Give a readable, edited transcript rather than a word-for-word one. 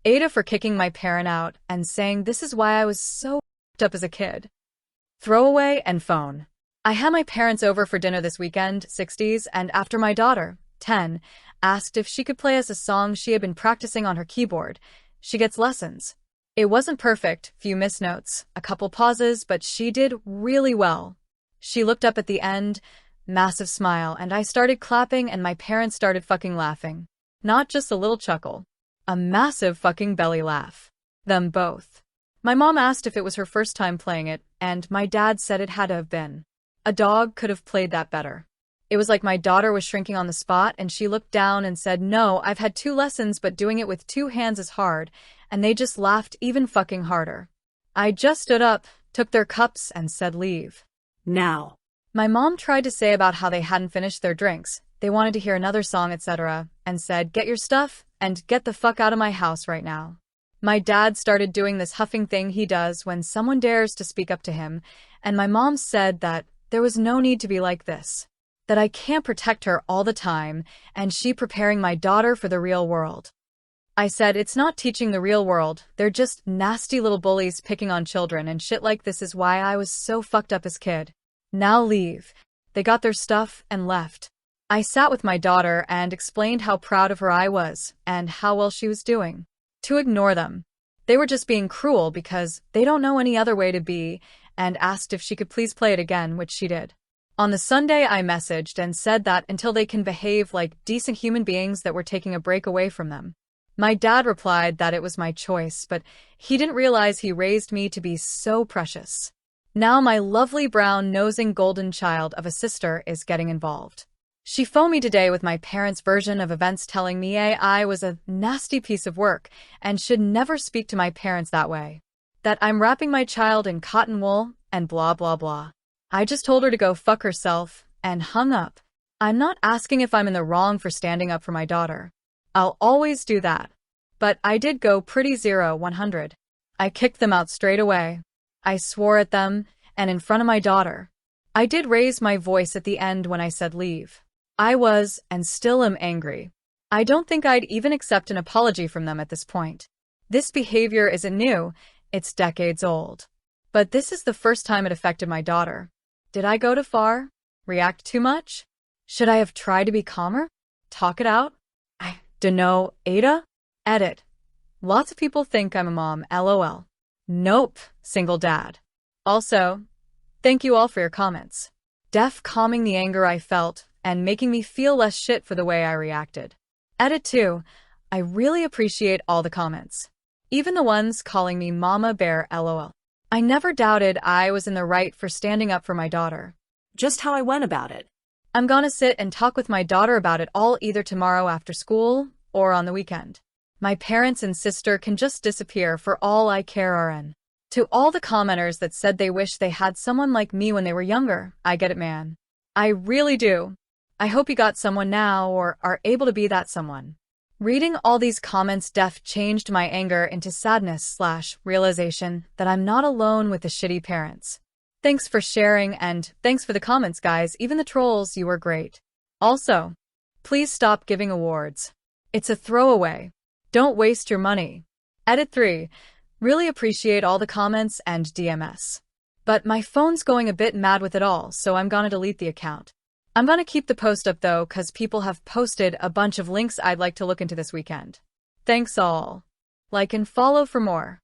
AITAH for kicking my parent out and saying this is why I was so f***ed up as a kid. Throwaway and phone. I had my parents over for dinner this weekend, 60s, and after my daughter, 10, asked if she could play us a song she had been practicing on her keyboard. She gets lessons. It wasn't perfect, few misnotes, a couple pauses, but she did really well. She looked up at the end, massive smile, and I started clapping and my parents started fucking laughing. Not just a little chuckle. A massive fucking belly laugh. Them both. My mom asked if it was her first time playing it, and my dad said it had to have been. A dog could have played that better. It was like my daughter was shrinking on the spot and she looked down and said, "No, I've had 2 lessons but doing it with 2 hands is hard," and they just laughed even fucking harder. I just stood up, took their cups and said leave. Now. My mom tried to say about how they hadn't finished their drinks, they wanted to hear another song, etc., and said, "Get your stuff and get the fuck out of my house right now." My dad started doing this huffing thing he does when someone dares to speak up to him, and my mom said that there was no need to be like this. That I can't protect her all the time, and she preparing my daughter for the real world. I said it's not teaching the real world, they're just nasty little bullies picking on children and shit like this is why I was so fucked up as kid. Now leave. They got their stuff and left. I sat with my daughter and explained how proud of her I was and how well she was doing. To ignore them. They were just being cruel because they don't know any other way to be, and asked if she could please play it again, which she did. On the Sunday I messaged and said that until they can behave like decent human beings that we're taking a break away from them. My dad replied that it was my choice, but he didn't realize he raised me to be so precious. Now my lovely brown-nosing golden child of a sister is getting involved. She phoned me today with my parents' version of events telling me I was a nasty piece of work and should never speak to my parents that way. That I'm wrapping my child in cotton wool and blah blah blah. I just told her to go fuck herself and hung up. I'm not asking if I'm in the wrong for standing up for my daughter. I'll always do that. But I did go pretty 0-100. I kicked them out straight away. I swore at them and in front of my daughter. I did raise my voice at the end when I said leave. I was, and still am, angry. I don't think I'd even accept an apology from them at this point. This behavior isn't new, it's decades old. But this is the first time it affected my daughter. Did I go too far? React too much? Should I have tried to be calmer? Talk it out? I dunno, AITAH? Edit. Lots of people think I'm a mom, lol. Nope, single dad. Also, thank you all for your comments. Calming the anger I felt and making me feel less shit for the way I reacted. Edit 2. I really appreciate all the comments. Even the ones calling me Mama Bear, lol. I never doubted I was in the right for standing up for my daughter. Just how I went about it. I'm gonna sit and talk with my daughter about it all either tomorrow after school or on the weekend. My parents and sister can just disappear for all I care, RN. To all the commenters that said they wish they had someone like me when they were younger, I get it, man. I really do. I hope you got someone now or are able to be that someone. Reading all these comments changed my anger into sadness/realization that I'm not alone with the shitty parents. Thanks for sharing and thanks for the comments, guys, even the trolls, you were great. Also, please stop giving awards. It's a throwaway. Don't waste your money. Edit 3. Really appreciate all the comments and DMS. But my phone's going a bit mad with it all, so I'm gonna delete the account. I'm gonna keep the post up though, cause people have posted a bunch of links I'd like to look into this weekend. Thanks all. Like and follow for more.